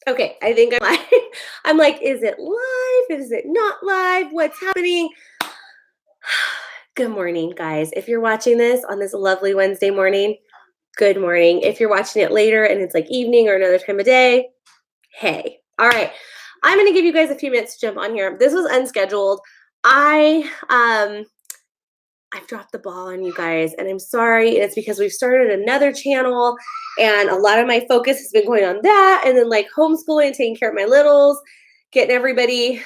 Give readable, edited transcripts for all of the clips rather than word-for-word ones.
Okay, I think I'm live. I'm like, is it live? Is it not live? What's happening? Good morning, guys. If you're watching this on this lovely Wednesday morning, good morning. If you're watching it later and it's like evening or another time of day, hey. All right. I'm going to give you guys a few minutes to jump on here. This was unscheduled. I've dropped the ball on you guys, and I'm sorry. It's because we've started another channel, and a lot of my focus has been going on that, and then like homeschooling, taking care of my littles, getting everybody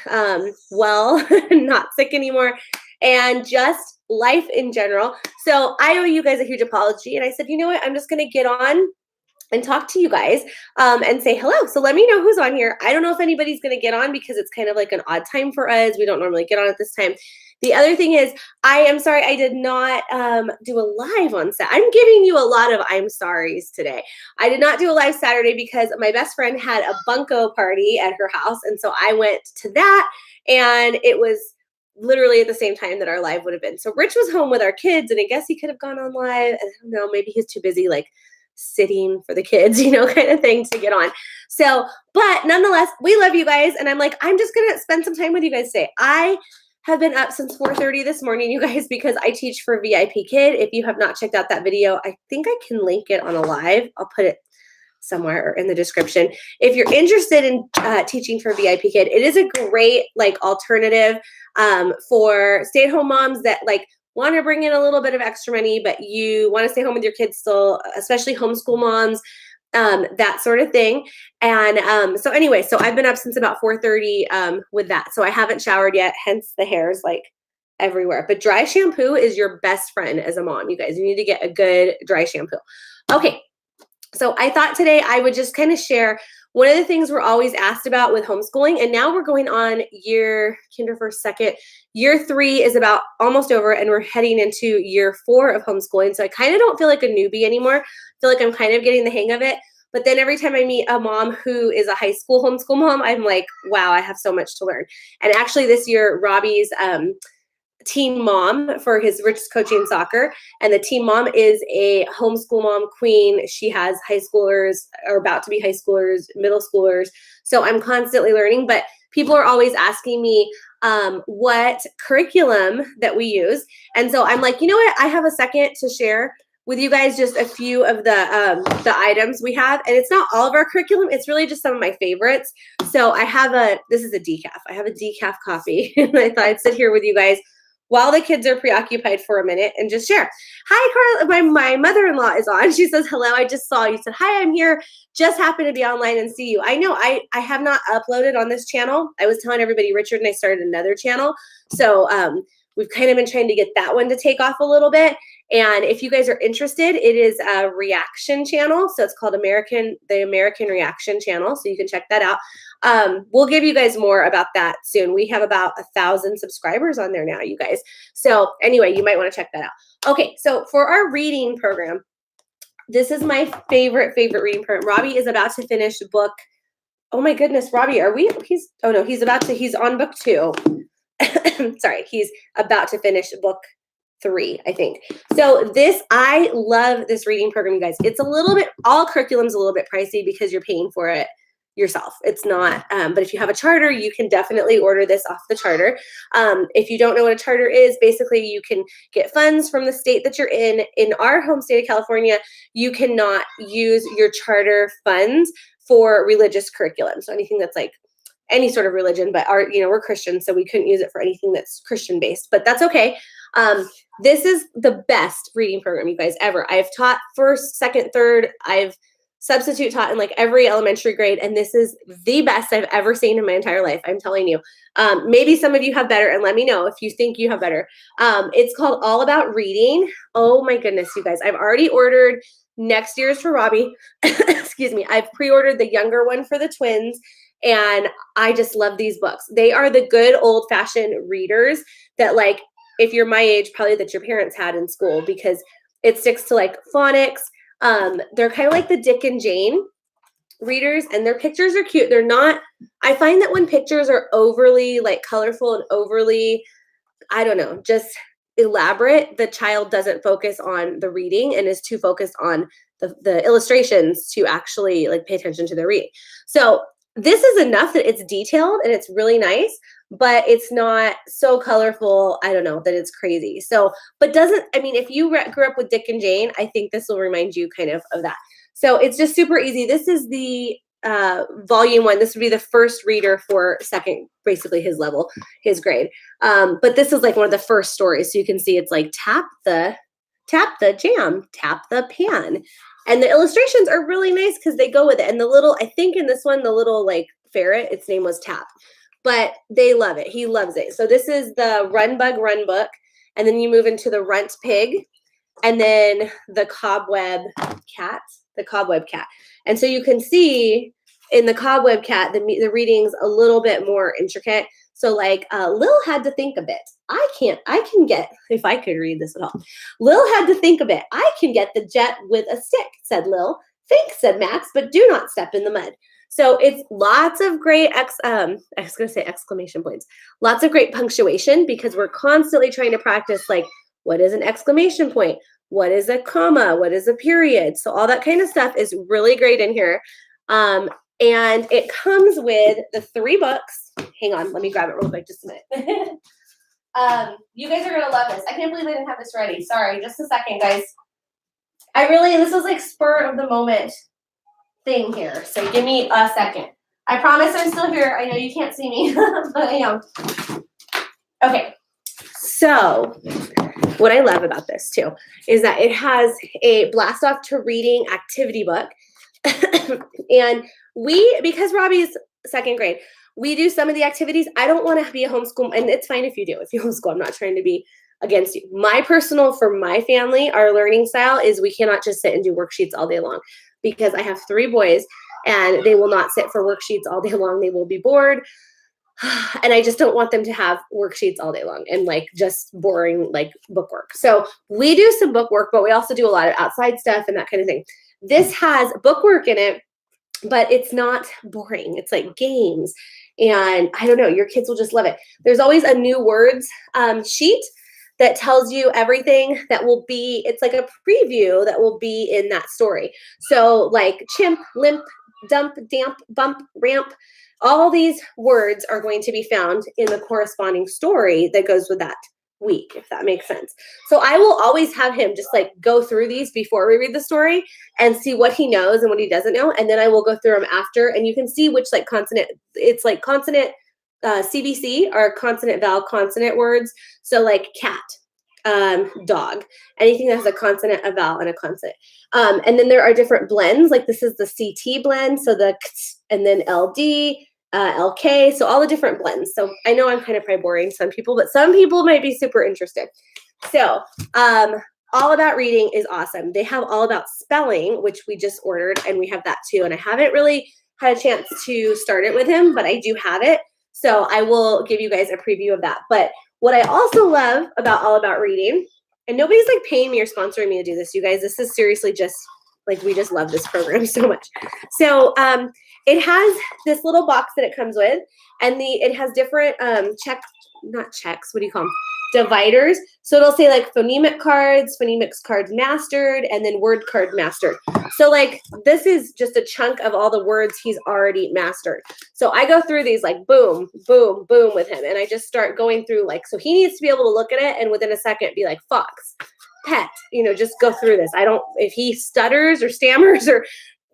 well, not sick anymore, and just life in general. So I owe you guys a huge apology, and I said, you know what? I'm just going to get on and talk to you guys and say hello. So let me know who's on here. I don't know if anybody's going to get on because it's kind of like an odd time for us. We don't normally get on at this time. The other thing is, I am sorry I did not do a live on Saturday. I'm giving you a lot of I'm sorries today. I did not do a live Saturday because my best friend had a bunko party at her house. And so I went to that, and it was literally at the same time that our live would have been. So Rich was home with our kids, and I guess he could have gone on live. I don't know, maybe he's too busy like sitting for the kids, kind of thing to get on. So, but nonetheless, we love you guys. And I'm like, I'm just going to spend some time with you guys today. I have been up since 4:30 this morning, you guys, because I teach for VIP Kid. If you have not checked out that video, I think I can link it on a live. I'll put it somewhere in the description. If you're interested in teaching for VIP Kid, it is a great alternative for stay-at-home moms that want to bring in a little bit of extra money, but you want to stay home with your kids still, especially homeschool moms, that sort of thing. And so anyway, so I've been up since about 4:30 with that. So I haven't showered yet, hence the hair's everywhere. But dry shampoo is your best friend as a mom. You guys, you need to get a good dry shampoo. Okay. So I thought today I would just kind of share one of the things we're always asked about with homeschooling, and now we're going on kinder first, second. Year 3 is about almost over, and we're heading into year 4 of homeschooling. So I kind of don't feel like a newbie anymore. I feel like I'm kind of getting the hang of it. But then every time I meet a mom who is a high school homeschool mom, I'm like, wow, I have so much to learn. And actually this year, Robbie's team mom for his Rich coaching soccer, and the team mom is a homeschool mom queen. She has high schoolers, or about to be high schoolers, middle schoolers. So I'm constantly learning, but people are always asking me what curriculum that we use. And so I'm like, you know what? I have a second to share with you guys just a few of the items we have. And it's not all of our curriculum. It's really just some of my favorites. So I have this is a decaf. I have a decaf coffee. And I thought I'd sit here with you guys while the kids are preoccupied for a minute and just share. Hi, Carla. My mother-in-law is on. She says, hello, I just saw you. Said, hi, I'm here. Just happened to be online and see you. I know I have not uploaded on this channel. I was telling everybody, Richard and I started another channel. So we've kind of been trying to get that one to take off a little bit. And if you guys are interested, it is a reaction channel. So it's called the American Reaction Channel. So you can check that out. We'll give you guys more about that soon. We have about 1,000 subscribers on there now, you guys. So anyway, you might want to check that out. Okay, so for our reading program, this is my favorite reading program. Robbie is about to finish book. Oh my goodness, Robbie, he's on book 2. Sorry, he's about to finish book 3, I think. So I love this reading program, you guys. It's all curriculum's a little bit pricey because you're paying for it yourself. It's not, but if you have a charter, you can definitely order this off the charter. If you don't know what a charter is, basically you can get funds from the state that you're in. In our home state of California, you cannot use your charter funds for religious curriculum. So anything that's any sort of religion, but we're Christian, so we couldn't use it for anything that's Christian based, but that's okay. This is the best reading program, you guys, ever. I've taught first, second, third. I've substitute taught in every elementary grade, and this is the best I've ever seen in my entire life. I'm telling you. Maybe some of you have better, and let me know if you think you have better. It's called All About Reading. Oh my goodness, you guys. I've already ordered next year's for Robbie. Excuse me. I've pre-ordered the younger one for the twins, and I just love these books. They are the good old-fashioned readers that if you're my age, probably that your parents had in school, because it sticks to phonics. They're kind of like the Dick and Jane readers, and their pictures are cute. They're not, I find that when pictures are overly colorful and overly, I don't know, just elaborate, the child doesn't focus on the reading and is too focused on the illustrations to actually pay attention to their reading. So this is enough that it's detailed and it's really nice, but it's not so colorful, I don't know, that it's crazy. So, but doesn't, I mean, if you grew up with Dick and Jane, I think this will remind you kind of that. So it's just super easy. This is the volume 1. This would be the first reader for second, basically his level, his grade. But this is like one of the first stories. So you can see it's like tap the jam, tap the pan. And the illustrations are really nice because they go with it. And the little, I think in this one, the little like ferret, its name was Tap. But they love it. He loves it. So this is the Run Bug Run book. And then you move into the Runt Pig. And then the Cobweb Cat. And so you can see in the Cobweb Cat, the reading's a little bit more intricate. So like Lil had to think a bit. I can get, if I could read this at all. Lil had to think a bit. I can get the jet with a stick, said Lil. Thanks, said Max, but do not step in the mud. So it's lots of great, I was going to say exclamation points. Lots of great punctuation because we're constantly trying to practice like, what is an exclamation point? What is a comma? What is a period? So all that kind of stuff is really great in here. And it comes with the 3 books. Hang on, let me grab it real quick, just a minute. You guys are going to love this. I can't believe I didn't have this ready. Sorry, just a second, guys. This was like spur of the moment thing here. So give me a second. I promise I'm still here. I know you can't see me, but I am. Okay, so what I love about this too is that it has a blast off to reading activity book. And because Robbie's second grade, we do some of the activities. I don't want to be a homeschool, and it's fine if you do. If you homeschool, I'm not trying to be against you. For my family, our learning style is we cannot just sit and do worksheets all day long because I have 3 boys and they will not sit for worksheets all day long. They will be bored. And I just don't want them to have worksheets all day long and like just boring like bookwork. So we do some bookwork, but we also do a lot of outside stuff and that kind of thing. This has bookwork in it, but it's not boring. It's like games. And I don't know, your kids will just love it. There's always a new words sheet that tells you everything that will be, it's like a preview that will be in that story. So like chimp, limp, dump, damp, bump, ramp, all these words are going to be found in the corresponding story that goes with that week, if that makes sense. So I will always have him just like go through these before we read the story and see what he knows and what he doesn't know. And then I will go through them after, and you can see which like consonant, it's like consonant CVC are consonant, vowel, consonant words. So like cat, dog, anything that has a consonant, a vowel, and a consonant. And then there are different blends. Like this is the CT blend. So the and then LD, LK, so all the different blends. So I know I'm kind of probably boring some people, but some people might be super interested. So all about reading is awesome. They have all about spelling, which we just ordered, and we have that too. And I haven't really had a chance to start it with him, but I do have it. So I will give you guys a preview of that. But what I also love about All About Reading, and nobody's like paying me or sponsoring me to do this, you guys, this is seriously just like, we just love this program so much. So it has this little box that it comes with, and it has different dividers. So it'll say like phonemic cards mastered, and then word card mastered. So like this is just a chunk of all the words he's already mastered. So I go through these like boom, boom, boom with him, and I just start going through like, so he needs to be able to look at it and within a second be like fox, pet, just go through this. If he stutters or stammers or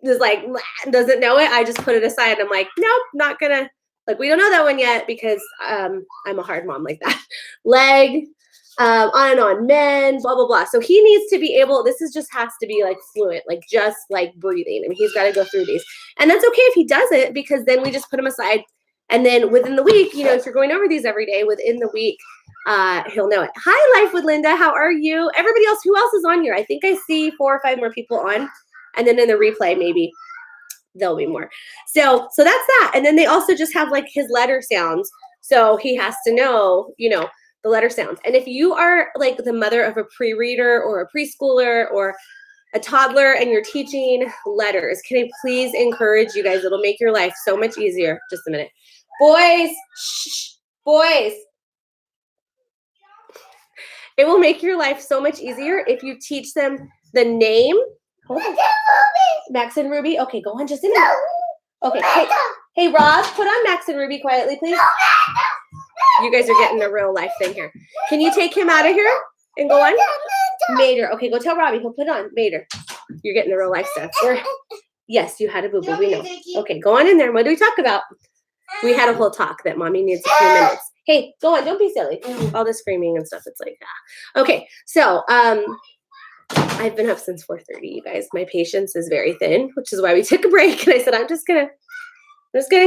is like doesn't know it, I just put it aside. I'm like, nope, not gonna, like, we don't know that one yet because I'm a hard mom like that. Leg, on and on, men, blah, blah, blah. So he needs to be able, has to be like fluent, like just like breathing. I mean, he's got to go through these. And that's okay if he doesn't, because then we just put him aside. And then within the week, if you're going over these every day, within the week, he'll know it. Hi, Life with Linda. How are you? Everybody else, who else is on here? I think I see 4 or 5 more people on. And then in the replay, maybe there'll be more. So that's that. And then they also just have like his letter sounds. So he has to know, the letter sounds. And if you are like the mother of a pre-reader or a preschooler or a toddler and you're teaching letters, can I please encourage you guys? It'll make your life so much easier. Just a minute. Boys, shh, boys. It will make your life so much easier if you teach them the name. Hold on. Max and Ruby. Okay, go on just a minute. Okay. Hey, Rob, put on Max and Ruby quietly, please. You guys are getting a real life thing here. Can you take him out of here and go on? Mater. Okay, go tell Robbie. He'll put on. Mater. You're getting the real life stuff. Yes, you had a boo-boo. We know. Okay, go on in there. What do we talk about? We had a whole talk that mommy needs a few minutes. Hey, go on. Don't be silly. All the screaming and stuff. It's like, ah. Okay, so I've been up since 4:30, you guys. My patience is very thin, which is why we took a break. And I said, I'm just gonna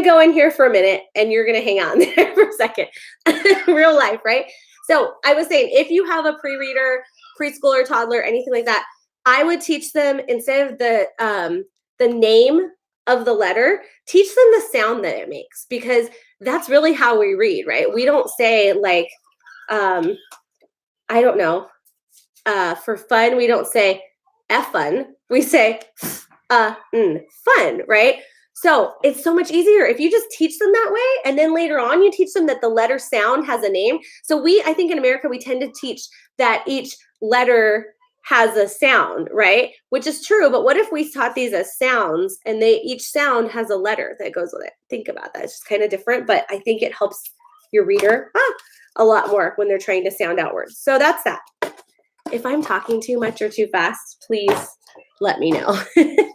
go in here for a minute and you're gonna hang out in there for a second. Real life, right? So I was saying, if you have a pre-reader, preschooler, toddler, anything like that, I would teach them, instead of the name of the letter, teach them the sound that it makes, because that's really how we read, right? We don't say like, I don't know, for fun, we don't say F-fun, we say fun, right? So it's so much easier if you just teach them that way, and then later on you teach them that the letter sound has a name. So I think in America, we tend to teach that each letter has a sound, right? Which is true, but what if we taught these as sounds, and each sound has a letter that goes with it? Think about that. It's just kind of different, but I think it helps your reader a lot more when they're trying to sound out words. So that's that. If I'm talking too much or too fast, please let me know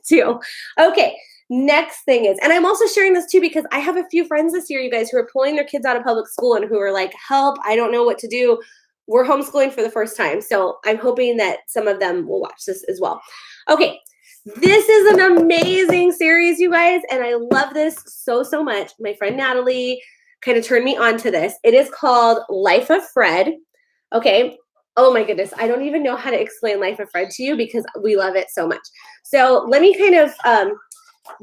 too. Okay. Next thing is, and I'm also sharing this too because I have a few friends this year, you guys, who are pulling their kids out of public school and who are like, help, I don't know what to do. We're homeschooling for the first time. So I'm hoping that some of them will watch this as well. Okay, this is an amazing series, you guys, and I love this so, so much. My friend Natalie kind of turned me on to this. It is called Life of Fred. Okay. Oh my goodness. I don't even know how to explain Life of Fred to you because we love it so much. So let me kind of,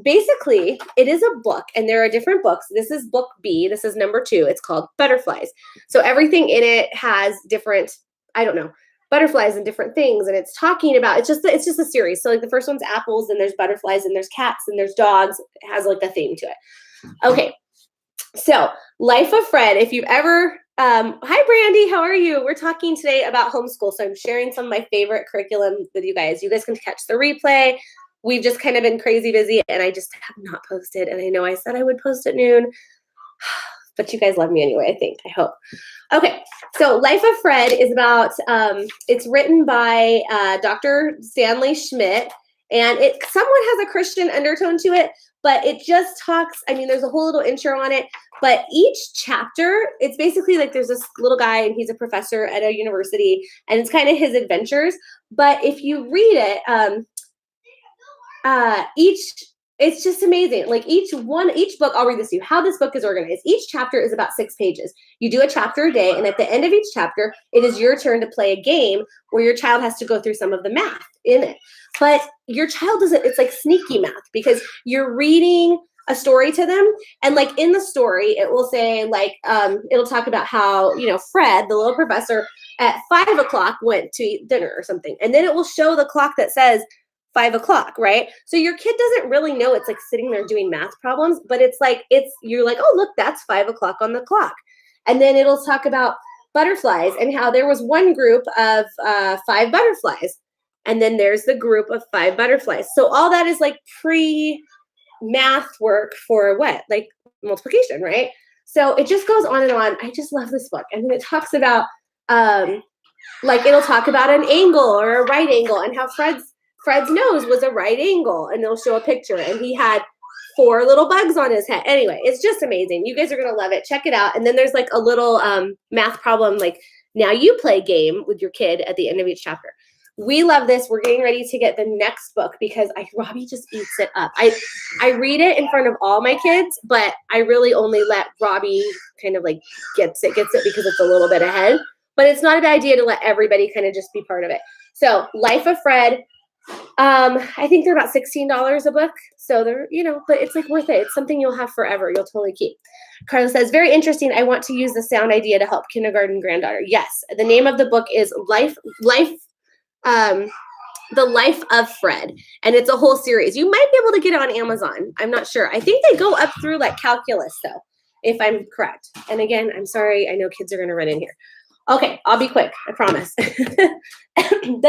basically, it is a book, and there are different books. This is book B. This is number 2. It's called Butterflies. So everything in it has different, I don't know, butterflies and different things, and it's talking about, it's just a series. So like the first one's apples, and there's butterflies, and there's cats, and there's dogs. It has like a theme to it. Okay, so Life of Fred, if you've ever, hi Brandy, how are you? We're talking today about homeschool. So I'm sharing some of my favorite curriculum with you guys. You guys can catch the replay. We've just kind of been crazy busy, and I just have not posted. And I know I said I would post at noon, but you guys love me anyway, I think, I hope. Okay, so Life of Fred is about, it's written by Dr. Stanley Schmidt, and it somewhat has a Christian undertone to it, but it just talks, I mean, there's a whole little intro on it, but each chapter, it's basically like there's this little guy, and he's a professor at a university, and it's kind of his adventures. But if you read it, it's just amazing. Like each book, I'll read this to you, how this book is organized. Each chapter is about 6 pages. You do a chapter a day, and at the end of each chapter, it is your turn to play a game where your child has to go through some of the math in it. But your child doesn't, it's like sneaky math, because you're reading a story to them. And like in the story, it will say like, it'll talk about how, Fred, the little professor, at 5 o'clock went to eat dinner or something. And then it will show the clock that says 5 o'clock, right? So your kid doesn't really know it's like sitting there doing math problems, but it's like, you're like, oh, look, that's 5 o'clock on the clock. And then it'll talk about butterflies and how there was one group of 5 butterflies. And then there's the group of 5 butterflies. So all that is like pre-math work for what? Like multiplication, right? So it just goes on and on. I just love this book. And then it talks about, like it'll talk about an angle or a right angle, and how Fred's nose was a right angle, and they'll show a picture, and he had 4 little bugs on his head. Anyway, it's just amazing. You guys are going to love it. Check it out. And then there's like a little math problem, like now you play game with your kid at the end of each chapter. We love this. We're getting ready to get the next book because Robbie just eats it up. I read it in front of all my kids, but I really only let Robbie kind of like gets it because it's a little bit ahead. But it's not a bad idea to let everybody kind of just be part of it. So Life of Fred, I think they're about $16 a book. So they're, but it's like worth it. It's something you'll have forever. You'll totally keep. Carla says, very interesting. I want to use the sound idea to help kindergarten granddaughter. Yes. The name of the book is The Life of Fred. And it's a whole series. You might be able to get it on Amazon. I'm not sure. I think they go up through like calculus though, if I'm correct. And again, I'm sorry. I know kids are going to run in here. Okay, I'll be quick, I promise. The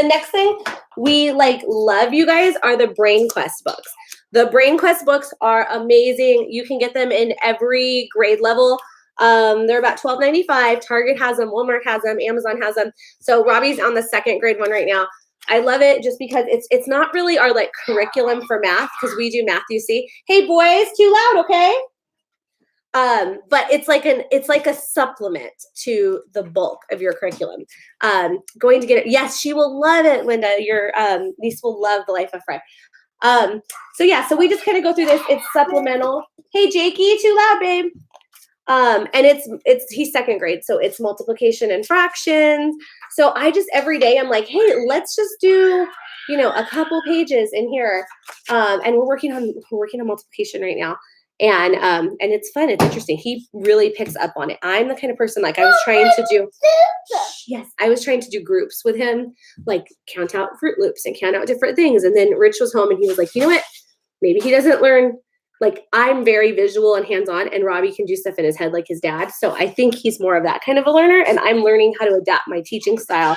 next thing we love, you guys, are the Brain Quest books. The Brain Quest books are amazing. You can get them in every grade level. They're about $12.95. Target has them, Walmart has them, Amazon has them. So Robbie's on the second grade one right now. I love it just because it's not really our like curriculum for math, because we do math, you see. Hey boys, too loud, okay? But it's like a supplement to the bulk of your curriculum. Going to get it. Yes, she will love it, Linda. Your niece will love The Life of Fred. So yeah, so we just kind of go through this. It's supplemental. Hey Jakey, too loud, babe. And he's second grade, so it's multiplication and fractions. So I just every day I'm like, hey, let's just do, a couple pages in here. And we're working on multiplication right now. And it's fun. It's interesting. He really picks up on it. I'm the kind of person, like, I was trying to do groups with him, like count out Fruit Loops and count out different things. And then Rich was home and he was like, you know what? Maybe he doesn't learn. Like, I'm very visual and hands-on, and Robbie can do stuff in his head like his dad. So I think he's more of that kind of a learner, and I'm learning how to adapt my teaching style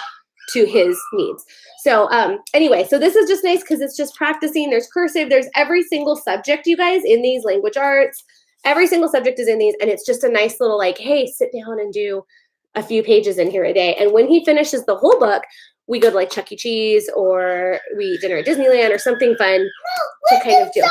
to his needs. So anyway, so this is just nice because it's just practicing. There's cursive. There's every single subject, you guys, in these language arts. Every single subject is in these, and it's just a nice little like, hey, sit down and do a few pages in here a day. And when he finishes the whole book, we go to like Chuck E. Cheese, or we eat dinner at Disneyland, or something fun to kind of do.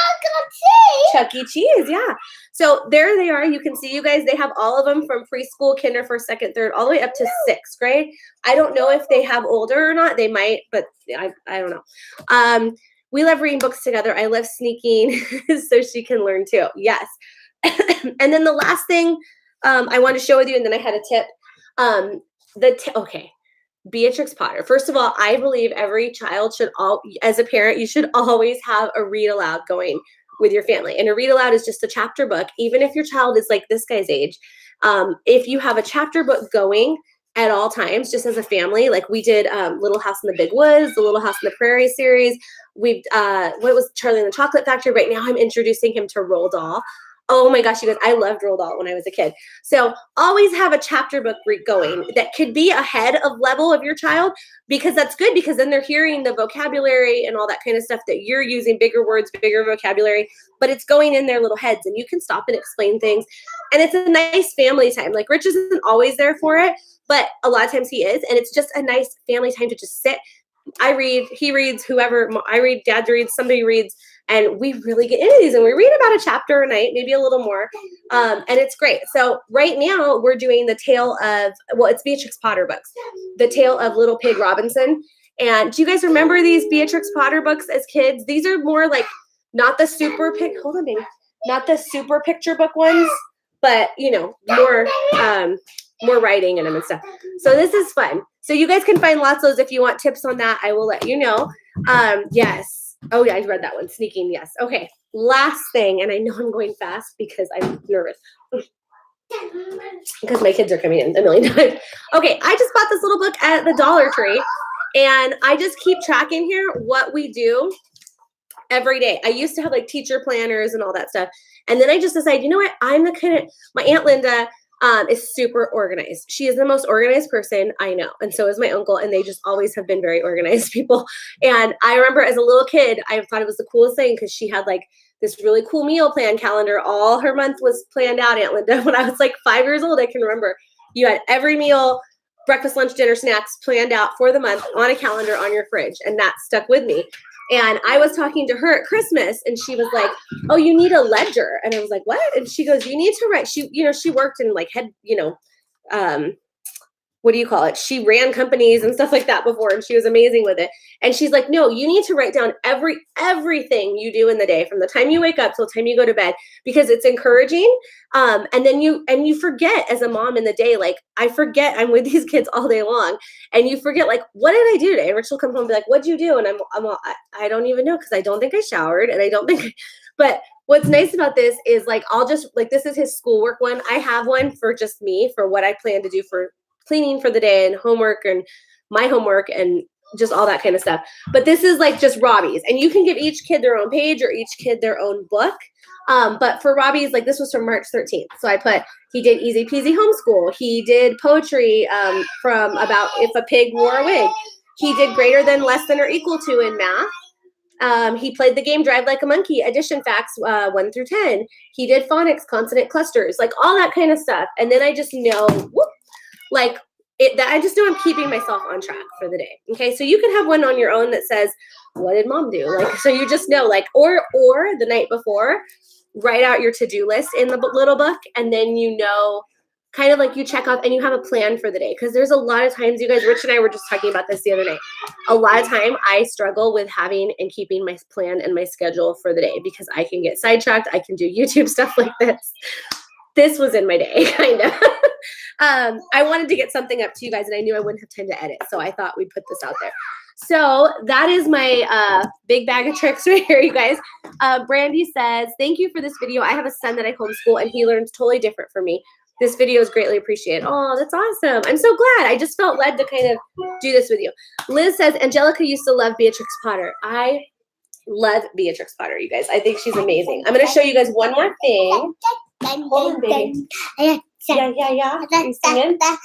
Chuck E. Cheese, yeah. So there they are. You can see, you guys, they have all of them from preschool, kinder, first, second, third, all the way up to sixth grade. I don't know if they have older or not. They might, but I don't know. We love reading books together. I love sneaking so she can learn too. Yes. And then the last thing I want to share with you, and then I had a tip. Okay. Beatrix Potter. First of all, I believe every child as a parent, you should always have a read aloud going with your family. And a read aloud is just a chapter book. Even if your child is like this guy's age, if you have a chapter book going at all times, just as a family, like we did Little House in the Big Woods, the Little House in the Prairie series. We've, what was Charlie and the Chocolate Factory? Right now I'm introducing him to Roald Dahl. Oh my gosh, you guys, I loved Roald Dahl when I was a kid. So always have a chapter book going that could be ahead of level of your child, because that's good, because then they're hearing the vocabulary and all that kind of stuff that you're using, bigger words, bigger vocabulary, but it's going in their little heads, and you can stop and explain things. And it's a nice family time. Like, Rich isn't always there for it, but a lot of times he is. And it's just a nice family time to just sit. I read, he reads, whoever, I read, Dad reads, somebody reads, and we really get into these, and we read about a chapter a night, maybe a little more, and it's great. So right now we're doing the tale of, it's Beatrix Potter books, the tale of Little Pig Robinson. And do you guys remember these Beatrix Potter books as kids? These are more like, not the super not the super picture book ones, but more writing in them and stuff. So this is fun. So you guys can find lots of those. If you want tips on that, I will let you know. Yes. Oh yeah, I read that one. Sneaking, yes. Okay. Last thing, and I know I'm going fast because I'm nervous. Because my kids are coming in a million times. Okay, I just bought this little book at the Dollar Tree, and I just keep tracking here what we do every day. I used to have like teacher planners and all that stuff. And then I just decided, you know what? My Aunt Linda is super organized. She is the most organized person I know. And so is my uncle. And they just always have been very organized people. And I remember as a little kid, I thought it was the coolest thing because she had like this really cool meal plan calendar. All her month was planned out, Aunt Linda. When I was like 5 years old, I can remember you had every meal, breakfast, lunch, dinner, snacks planned out for the month on a calendar on your fridge. And that stuck with me. And I was talking to her at Christmas, and she was like, oh, you need a ledger. And I was like, what? And she goes, you need to write. She worked in like what do you call it? She ran companies and stuff like that before, and she was amazing with it. And she's like, no, you need to write down everything you do in the day from the time you wake up till the time you go to bed, because it's encouraging. And then you forget as a mom in the day, like I forget I'm with these kids all day long, and you forget like, what did I do today? And Rich will come home and be like, what'd you do? And I don't even know, because I don't think I showered, and I don't think, but what's nice about this is like, I'll just like, this is his schoolwork one. I have one for just me for what I plan to do for cleaning for the day and homework and my homework and just all that kind of stuff. But this is like just Robbie's, and you can give each kid their own page or each kid their own book. But for Robbie's, like this was from March 13th. So I put, he did Easy Peasy Homeschool. He did poetry from about if a pig wore a wig. He did greater than, less than, or equal to in math. He played the game Drive Like a Monkey, addition facts 1 through 10. He did phonics, consonant clusters, like all that kind of stuff. And then I just know, whoop, like that I just know I'm keeping myself on track for the day. Okay, so you can have one on your own that says, what did mom do? Like, so you just know, like, or the night before, write out your to-do list in the little book, and then you know, kind of like you check off and you have a plan for the day. Because there's a lot of times, you guys, Rich and I were just talking about this the other night. A lot of time I struggle with having and keeping my plan and my schedule for the day because I can get sidetracked. I can do YouTube stuff like this. This was in my day, kind of. I wanted to get something up to you guys, and I knew I wouldn't have time to edit, so I thought we'd put this out there. So that is my big bag of tricks right here, you guys. Brandy says, thank you for this video. I have a son that I homeschool, and he learns totally different from me. This video is greatly appreciated. Oh, that's awesome. I'm so glad. I just felt led to kind of do this with you. Liz says, Angelica used to love Beatrix Potter. I love Beatrix Potter, you guys. I think she's amazing. I'm going to show you guys one more thing. Hold on, baby. Yeah. Are you singing? I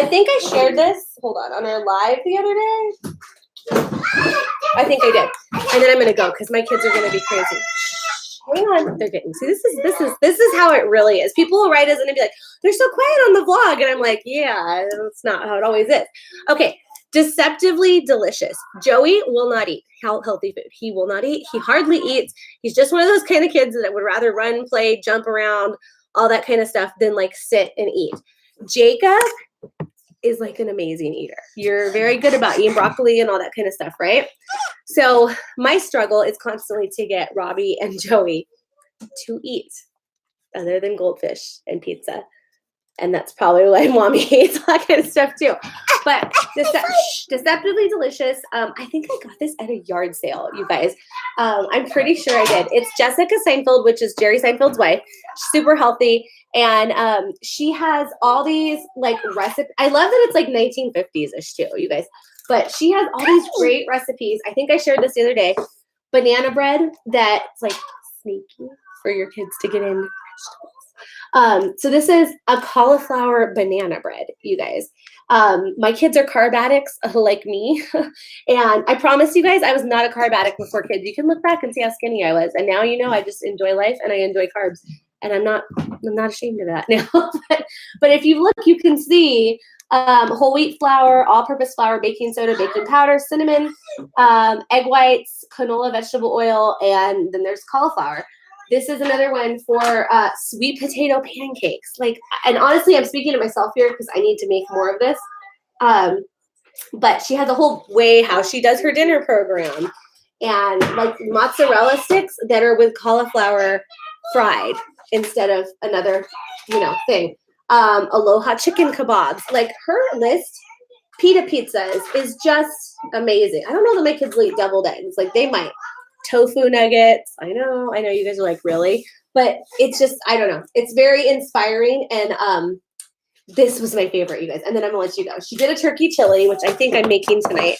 think I shared this, hold on our live the other day. I think I did. And then I'm going to go because my kids are going to be crazy. Hang on, they're getting, see, this is how it really is. People will write us and be like, they're so quiet on the vlog. And I'm like, yeah, that's not how it always is. Okay. Deceptively delicious. Joey will not eat healthy food. He will not eat. He hardly eats. He's just one of those kind of kids that would rather run, play, jump around, all that kind of stuff than like sit and eat. Jacob is like an amazing eater. You're very good about eating broccoli and all that kind of stuff, right? So my struggle is constantly to get Robbie and Joey to eat other than goldfish and pizza. And that's probably why mommy hates all that kind of stuff too. But deceptively delicious. I think I got this at a yard sale, you guys. I'm pretty sure I did. It's Jessica Seinfeld, which is Jerry Seinfeld's wife. She's super healthy. And she has all these like recipes. I love that it's like 1950s-ish too, you guys. But she has all these great recipes. I think I shared this the other day. Banana bread that's like sneaky for your kids to get in vegetables. So this is a cauliflower banana bread, you guys. My kids are carb addicts like me. And I promise you guys, I was not a carb addict before kids. You can look back and see how skinny I was. And now, you know, I just enjoy life and I enjoy carbs. And I'm not ashamed of that now. But if you look, you can see whole wheat flour, all-purpose flour, baking soda, baking powder, cinnamon, egg whites, canola vegetable oil, and then there's cauliflower. This is another one for sweet potato pancakes. Like, and honestly, I'm speaking to myself here because I need to make more of this. But she has a whole way how she does her dinner program. And like mozzarella sticks that are with cauliflower fried instead of another, you know, thing. Aloha chicken kebabs. Like her list, pita pizzas is just amazing. I don't know that my kids will eat deviled eggs. Like they might. Tofu nuggets. I know you guys are like, really? But it's just, I don't know. It's very inspiring. And this was my favorite, you guys. And then I'm gonna let you go. She did a turkey chili, which I think I'm making tonight.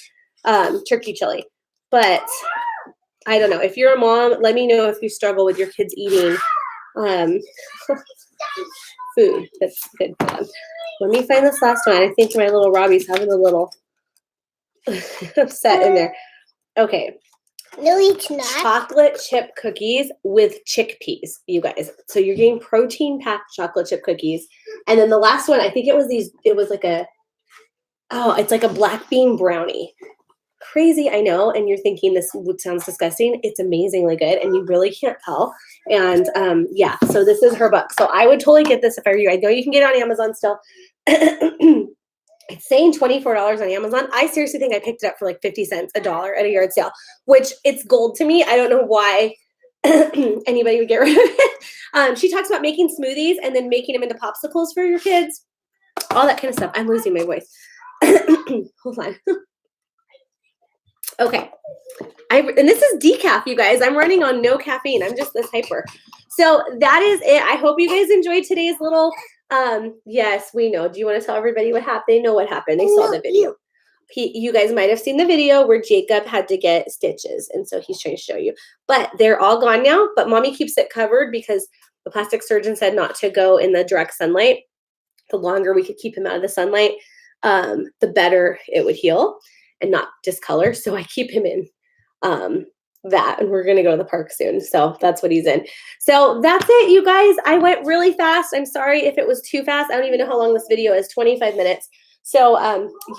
Turkey chili. But I don't know. If you're a mom, let me know if you struggle with your kids eating food that's good for them. Let me find this last one. I think my little Robbie's having a little upset in there. Okay. No, it's not. Chocolate chip cookies with chickpeas, you guys. So you're getting protein-packed chocolate chip cookies. And then the last one, I think it's like a black bean brownie. Crazy, I know. And you're thinking this sounds disgusting. It's amazingly good, and you really can't tell. And yeah, so this is her book. So I would totally get this if I were you. I know you can get it on Amazon still. It's saying $24 on Amazon. I seriously think I picked it up for like 50 cents, $1 at a yard sale, which it's gold to me. I don't know why anybody would get rid of it. She talks about making smoothies and then making them into popsicles for your kids, all that kind of stuff. I'm losing my voice. Hold on. Okay. And this is decaf, you guys. I'm running on no caffeine. I'm just this hyper. So that is it. I hope you guys enjoyed today's little yes, we know. Do you want to tell everybody what happened? They know what happened. They saw the video. You guys might have seen the video where Jacob had to get stitches, and so he's trying to show you. But they're all gone now, but mommy keeps it covered because the plastic surgeon said not to go in the direct sunlight. The longer we could keep him out of the sunlight, the better it would heal. and not discolor. So I keep him in that, and we're going to go to the park soon. So that's what he's in. So that's it, you guys. I went really fast. I'm sorry if it was too fast. I don't even know how long this video is, 25 minutes. So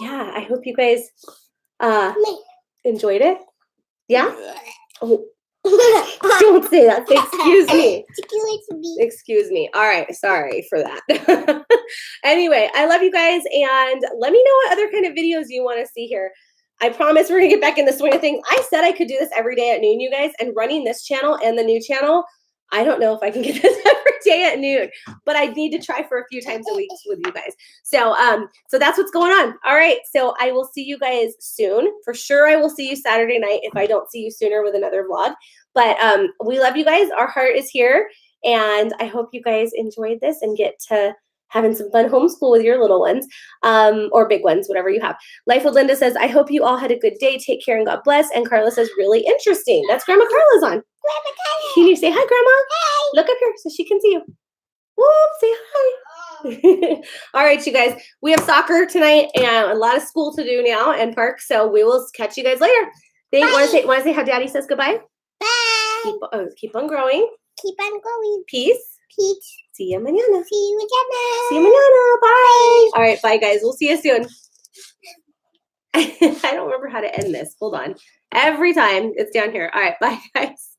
yeah, I hope you guys enjoyed it. Yeah? Oh. Don't say that. Say, excuse me. Excuse me. All right. Sorry for that. Anyway, I love you guys, and let me know what other kind of videos you want to see here. I promise we're going to get back in the swing of things. I said I could do this every day at noon, you guys, and running this channel and the new channel, I don't know if I can get this every day at noon, but I need to try for a few times a week with you guys. So, so that's what's going on. All right. So I will see you guys soon. For sure, I will see you Saturday night if I don't see you sooner with another vlog. But we love you guys. Our heart is here. And I hope you guys enjoyed this and get to having some fun homeschool with your little ones, or big ones, whatever you have. Life with Linda says, I hope you all had a good day. Take care and God bless. And Carla says, really interesting. That's Grandma Carla's on. Grandma Carla. Can you say hi, Grandma? Hi. Look up here so she can see you. Whoop, say hi. All right, you guys. We have soccer tonight and a lot of school to do now and park. So we will catch you guys later. They want to say how Daddy says goodbye? Bye. Keep on growing. Keep on growing. Peace. Peace. See you mañana. See you mañana. See you mañana. Bye. All right, bye, guys. We'll see you soon. I don't remember how to end this. Hold on. Every time it's down here. All right, bye, guys.